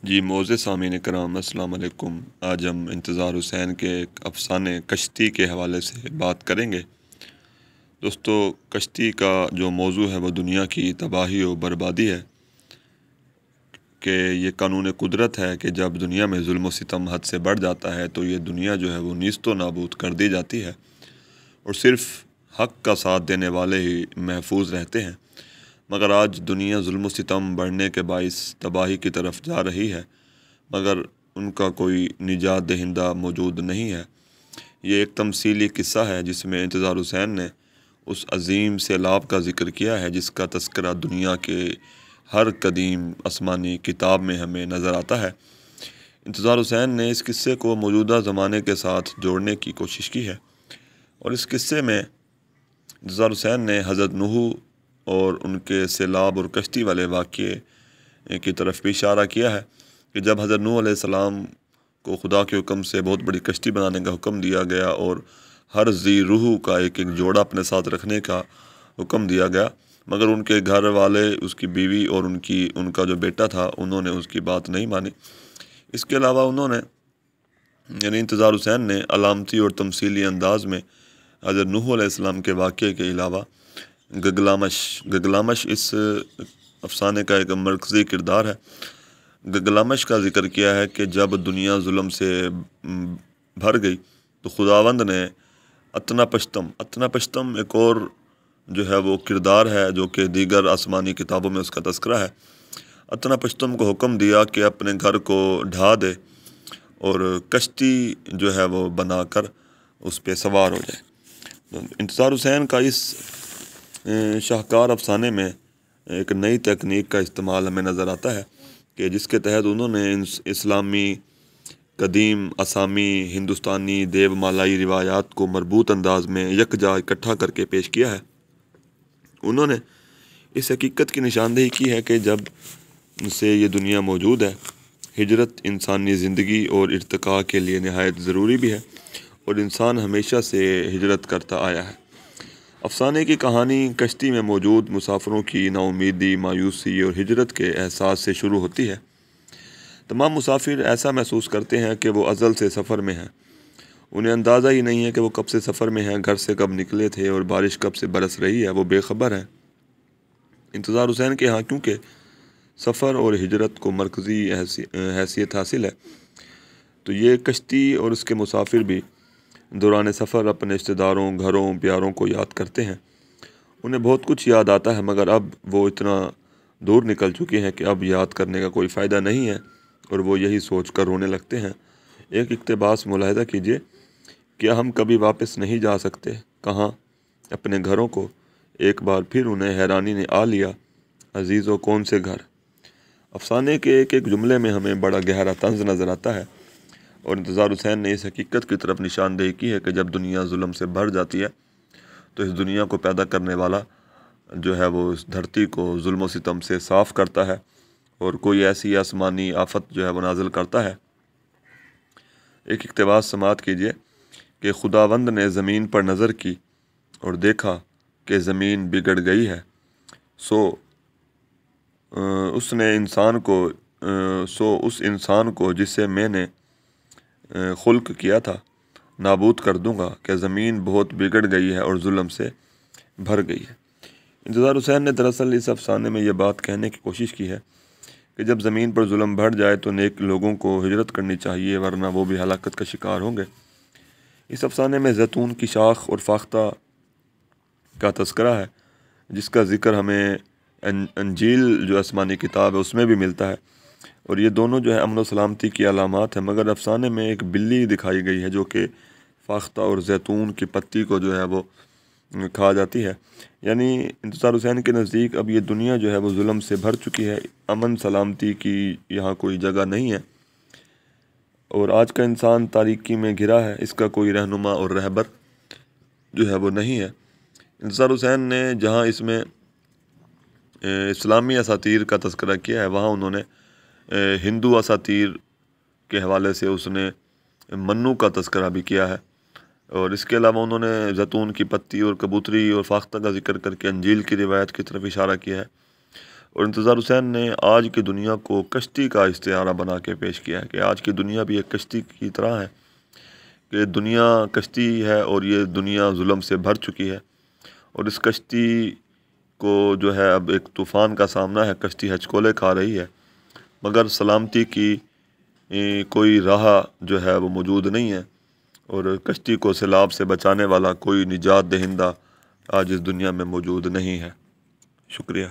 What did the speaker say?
جی معزز سامعین کرام السلام علیکم۔ آج ہم انتظار حسین کے ایک افسانے کشتی کے حوالے سے بات کریں گے۔ دوستو، کشتی کا جو موضوع ہے وہ دنیا کی تباہی و بربادی ہے کہ یہ قانون قدرت ہے کہ جب دنیا میں ظلم و ستم حد سے بڑھ جاتا ہے تو یہ دنیا جو ہے وہ نیست و نابود کر دی جاتی ہے اور صرف حق کا ساتھ دینے والے ہی محفوظ رہتے ہیں۔ مگر آج دنیا ظلم و ستم بڑھنے کے باعث تباہی کی طرف جا رہی ہے، مگر ان کا کوئی نجات دہندہ موجود نہیں ہے۔ یہ ایک تمثیلی قصہ ہے جس میں انتظار حسین نے اس عظیم سیلاب کا ذکر کیا ہے جس کا تذکرہ دنیا کے ہر قدیم آسمانی کتاب میں ہمیں نظر آتا ہے۔ انتظار حسین نے اس قصے کو موجودہ زمانے کے ساتھ جوڑنے کی کوشش کی ہے اور اس قصے میں انتظار حسین نے حضرت نوح اور ان کے سیلاب اور کشتی والے واقعے کی طرف بھی اشارہ کیا ہے کہ جب حضرت نوح علیہ السلام کو خدا کے حکم سے بہت بڑی کشتی بنانے کا حکم دیا گیا اور ہر ذی روح کا ایک ایک جوڑا اپنے ساتھ رکھنے کا حکم دیا گیا، مگر ان کے گھر والے، اس کی بیوی اور ان کا جو بیٹا تھا، انہوں نے اس کی بات نہیں مانی۔ اس کے علاوہ انہوں نے یعنی انتظار حسین نے علامتی اور تمثیلی انداز میں حضرت نوح علیہ السلام کے واقعے کے علاوہ گگلامش اس افسانے کا ایک مرکزی کردار ہے۔ گگلامش کا ذکر کیا ہے کہ جب دنیا ظلم سے بھر گئی تو خداوند نے اتنا پشتم ایک اور جو ہے وہ کردار ہے جو کہ دیگر آسمانی کتابوں میں اس کا تذکرہ ہے۔ اتنا پشتم کو حکم دیا کہ اپنے گھر کو ڈھا دے اور کشتی جو ہے وہ بنا کر اس پہ سوار ہو جائے۔ انتظار حسین کا اس شاہکار افسانے میں ایک نئی تکنیک کا استعمال ہمیں نظر آتا ہے کہ جس کے تحت انہوں نے اسلامی قدیم اسامی ہندوستانی دیو مالائی روایات کو مربوط انداز میں یکجا اکٹھا کر کے پیش کیا ہے۔ انہوں نے اس حقیقت کی نشاندہی کی ہے کہ جب سے یہ دنیا موجود ہے، ہجرت انسانی زندگی اور ارتقاء کے لیے نہایت ضروری بھی ہے اور انسان ہمیشہ سے ہجرت کرتا آیا ہے۔ افسانے کی کہانی کشتی میں موجود مسافروں کی نا امیدی، مایوسی اور ہجرت کے احساس سے شروع ہوتی ہے۔ تمام مسافر ایسا محسوس کرتے ہیں کہ وہ ازل سے سفر میں ہیں۔ انہیں اندازہ ہی نہیں ہے کہ وہ کب سے سفر میں ہیں، گھر سے کب نکلے تھے اور بارش کب سے برس رہی ہے، وہ بے خبر ہیں۔ انتظار حسین کے ہاں کیونکہ سفر اور ہجرت کو مرکزی حیثیت حاصل ہے، تو یہ کشتی اور اس کے مسافر بھی دوران سفر اپنے رشتہ داروں، گھروں، پیاروں کو یاد کرتے ہیں۔ انہیں بہت کچھ یاد آتا ہے مگر اب وہ اتنا دور نکل چکے ہیں کہ اب یاد کرنے کا کوئی فائدہ نہیں ہے اور وہ یہی سوچ کر رونے لگتے ہیں۔ ایک اقتباس ملاحظہ کیجیے، کیا ہم کبھی واپس نہیں جا سکتے؟ کہاں؟ اپنے گھروں کو؟ ایک بار پھر انہیں حیرانی نے آ لیا، عزیزو کون سے گھر؟ افسانے کے ایک ایک جملے میں ہمیں بڑا گہرا طنز نظر آتا ہے اور انتظار حسین نے اس حقیقت کی طرف نشاندہی کی ہے کہ جب دنیا ظلم سے بھر جاتی ہے تو اس دنیا کو پیدا کرنے والا جو ہے وہ اس دھرتی کو ظلم و ستم سے صاف کرتا ہے اور کوئی ایسی آسمانی آفت جو ہے وہ نازل کرتا ہے۔ ایک اقتباس سماعت کیجیے کہ خداوند نے زمین پر نظر کی اور دیکھا کہ زمین بگڑ گئی ہے، اس انسان کو جسے میں نے خلق کیا تھا نابود کر دوں گا کہ زمین بہت بگڑ گئی ہے اور ظلم سے بھر گئی ہے۔ انتظار حسین نے دراصل اس افسانے میں یہ بات کہنے کی کوشش کی ہے کہ جب زمین پر ظلم بڑھ جائے تو نیک لوگوں کو ہجرت کرنی چاہیے ورنہ وہ بھی ہلاکت کا شکار ہوں گے۔ اس افسانے میں زیتون کی شاخ اور فاختہ کا تذکرہ ہے جس کا ذکر ہمیں انجیل جو آسمانی کتاب ہے اس میں بھی ملتا ہے اور یہ دونوں جو ہے امن و سلامتی کی علامات ہیں، مگر افسانے میں ایک بلی دکھائی گئی ہے جو کہ فاختہ اور زیتون کی پتی کو جو ہے وہ کھا جاتی ہے۔ یعنی انتظار حسین کے نزدیک اب یہ دنیا جو ہے وہ ظلم سے بھر چکی ہے، امن سلامتی کی یہاں کوئی جگہ نہیں ہے اور آج کا انسان تاریکی میں گھرا ہے، اس کا کوئی رہنما اور رہبر جو ہے وہ نہیں ہے۔ انتظار حسین نے جہاں اس میں اسلامی اساطیر کا تذکرہ کیا ہے وہاں انہوں نے ہندو اساطیر کے حوالے سے اس نے منو کا تذکرہ بھی کیا ہے اور اس کے علاوہ انہوں نے زیتون کی پتی اور کبوتری اور فاختہ کا ذکر کر کے انجیل کی روایت کی طرف اشارہ کیا ہے۔ اور انتظار حسین نے آج کی دنیا کو کشتی کا استعارہ بنا کے پیش کیا ہے کہ آج کی دنیا بھی ایک کشتی کی طرح ہے، کہ دنیا کشتی ہے اور یہ دنیا ظلم سے بھر چکی ہے، اور اس کشتی کو جو ہے اب ایک طوفان کا سامنا ہے، کشتی ہچکولے کھا رہی ہے، مگر سلامتی کی کوئی راہ جو ہے وہ موجود نہیں ہے، اور کشتی کو سیلاب سے بچانے والا کوئی نجات دہندہ آج اس دنیا میں موجود نہیں ہے۔ شکریہ۔